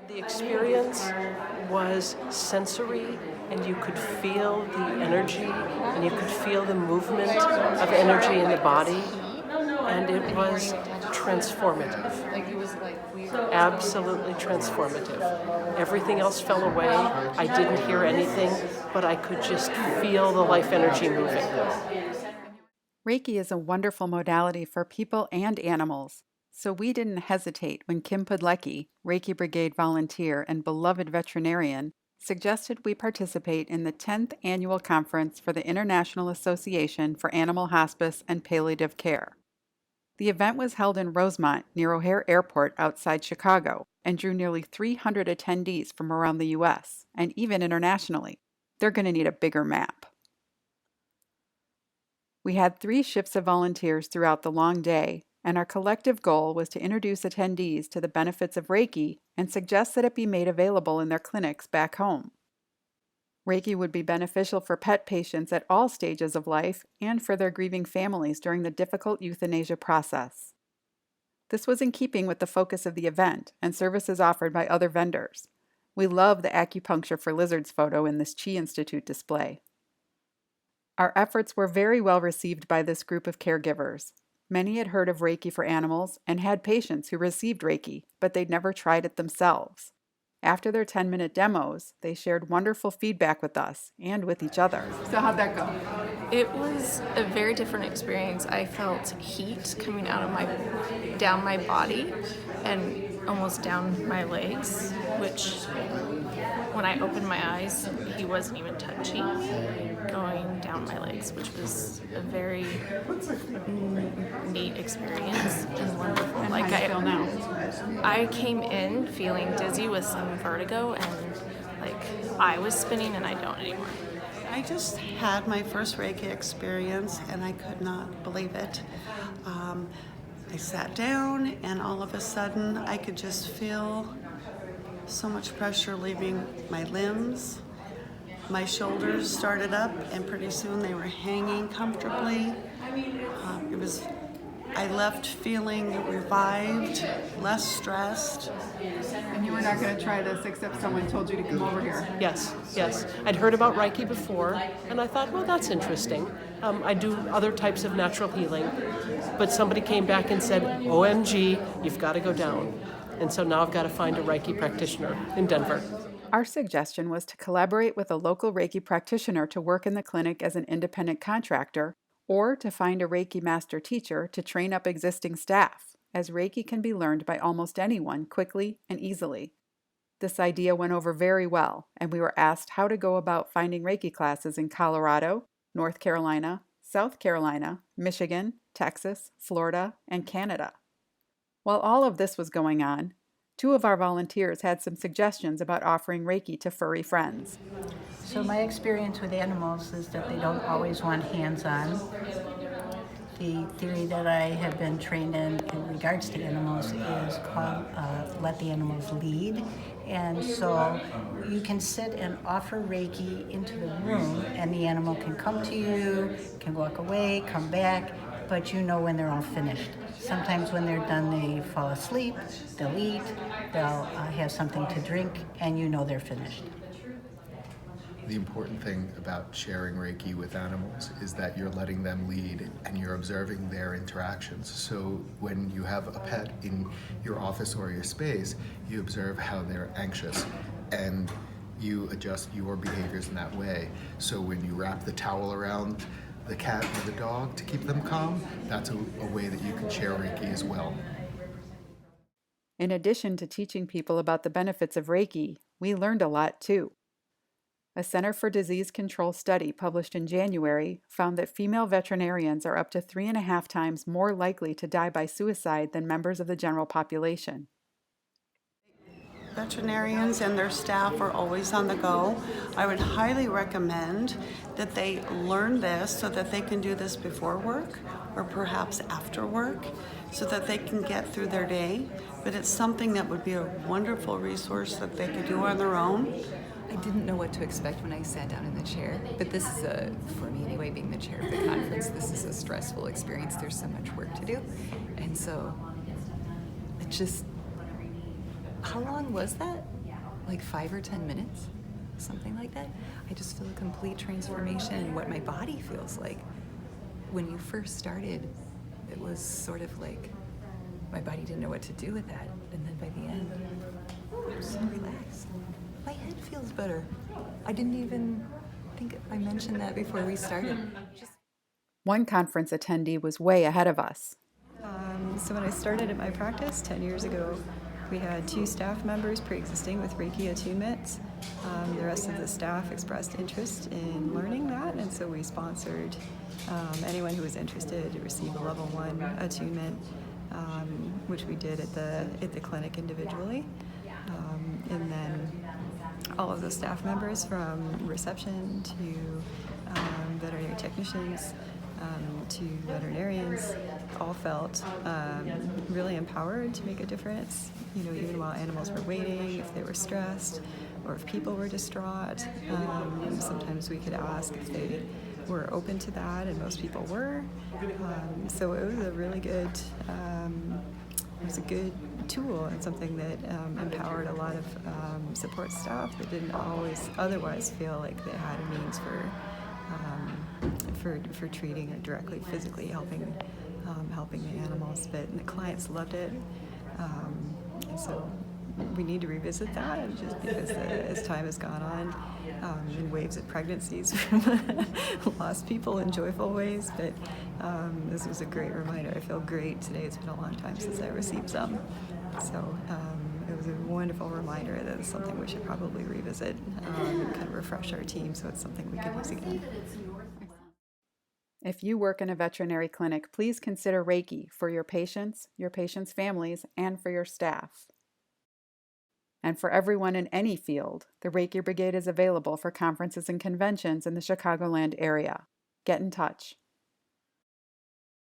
The experience was sensory, and you could feel the energy, and you could feel the movement of energy in the body, and it was transformative. Absolutely transformative. Everything else fell away. I didn't hear anything, but I could just feel the life energy moving. Reiki is a wonderful modality for people and animals, so we didn't hesitate when Kim Pudlecki, Reiki Brigade volunteer and beloved veterinarian, suggested we participate in the 10th annual conference for the International Association for Animal Hospice and Palliative Care. The event was held in Rosemont near O'Hare Airport outside Chicago and drew nearly 300 attendees from around the U.S. and even internationally. They're going to need a bigger map. We had 3 shifts of volunteers throughout the long day, and our collective goal was to introduce attendees to the benefits of Reiki and suggest that it be made available in their clinics back home. Reiki would be beneficial for pet patients at all stages of life and for their grieving families during the difficult euthanasia process. This was in keeping with the focus of the event and services offered by other vendors. We love the acupuncture for lizards photo in this Chi Institute display. Our efforts were very well received by this group of caregivers. Many had heard of Reiki for animals and had patients who received Reiki, but they'd never tried it themselves. After their 10-minute demos, they shared wonderful feedback with us and with each other. So how'd that go? It was a very different experience. I felt heat coming down my body and almost down my legs, which when I opened my eyes, he wasn't even touching me, going down my legs, which was a very neat experience and wonderful. And how do you feel now? I came in feeling dizzy with some vertigo and I was spinning and I don't anymore. I just had my first Reiki experience and I could not believe it. I sat down and all of a sudden I could just feel so much pressure leaving my limbs. My shoulders started up and pretty soon they were hanging comfortably. I left feeling revived, less stressed. And you were not going to try this except someone told you to come over here. Yes. I'd heard about Reiki before, and I thought, well, that's interesting. I do other types of natural healing, but somebody came back and said, OMG, you've got to go down. And so now I've got to find a Reiki practitioner in Denver. Our suggestion was to collaborate with a local Reiki practitioner to work in the clinic as an independent contractor, or to find a Reiki master teacher to train up existing staff, as Reiki can be learned by almost anyone quickly and easily. This idea went over very well, and we were asked how to go about finding Reiki classes in Colorado, North Carolina, South Carolina, Michigan, Texas, Florida, and Canada. While all of this was going on, 2 of our volunteers had some suggestions about offering Reiki to furry friends. So my experience with animals is that they don't always want hands-on. The theory that I have been trained in regards to animals is called let the animals lead. And so you can sit and offer Reiki into the room and the animal can come to you, can walk away, come back, but you know when they're all finished. Sometimes when they're done, they fall asleep, they'll eat, they'll have something to drink, and you know they're finished. The important thing about sharing Reiki with animals is that you're letting them lead and you're observing their interactions. So when you have a pet in your office or your space, you observe how they're anxious and you adjust your behaviors in that way. So when you wrap the towel around the cat or the dog to keep them calm, that's a way that you can share Reiki as well. In addition to teaching people about the benefits of Reiki, we learned a lot too. A Center for Disease Control study published in January found that female veterinarians are up to 3.5 times more likely to die by suicide than members of the general population. Veterinarians and their staff are always on the go. I would highly recommend that they learn this so that they can do this before work or perhaps after work so that they can get through their day. But it's something that would be a wonderful resource that they could do on their own. I didn't know what to expect when I sat down in the chair, but this is for me anyway, being the chair of the conference, this is a stressful experience. There's so much work to do, and so it just how long was that? Like 5 or 10 minutes? Something like that? I just feel a complete transformation in what my body feels like. When you first started, it was sort of like my body didn't know what to do with that. And then by the end, I'm so relaxed. My head feels better. I didn't even think I mentioned that before we started. One conference attendee was way ahead of us. So when I started at my practice 10 years ago, we had 2 staff members pre-existing with Reiki attunement. The rest of the staff expressed interest in learning that, and so we sponsored anyone who was interested to receive a level 1 attunement, which we did at the clinic individually. And then all of the staff members from reception to veterinary technicians to veterinarians all felt really empowered to make a difference, even while animals were waiting, if they were stressed or if people were distraught. Sometimes we could ask if they were open to that, and most people were. So it was a really good tool and something that empowered a lot of support staff that didn't always otherwise feel like they had a means for treating or directly physically helping the animals. But the clients loved it, and so we need to revisit that, just because as time has gone on, in waves of pregnancies, lost people in joyful ways. But this was a great reminder. I feel great today. It's been a long time since I received some. So it was a wonderful reminder that it's something we should probably revisit and kind of refresh our team so it's something we could use again. If you work in a veterinary clinic, please consider Reiki for your patients' families, and for your staff. And for everyone in any field, the Reiki Brigade is available for conferences and conventions in the Chicagoland area. Get in touch.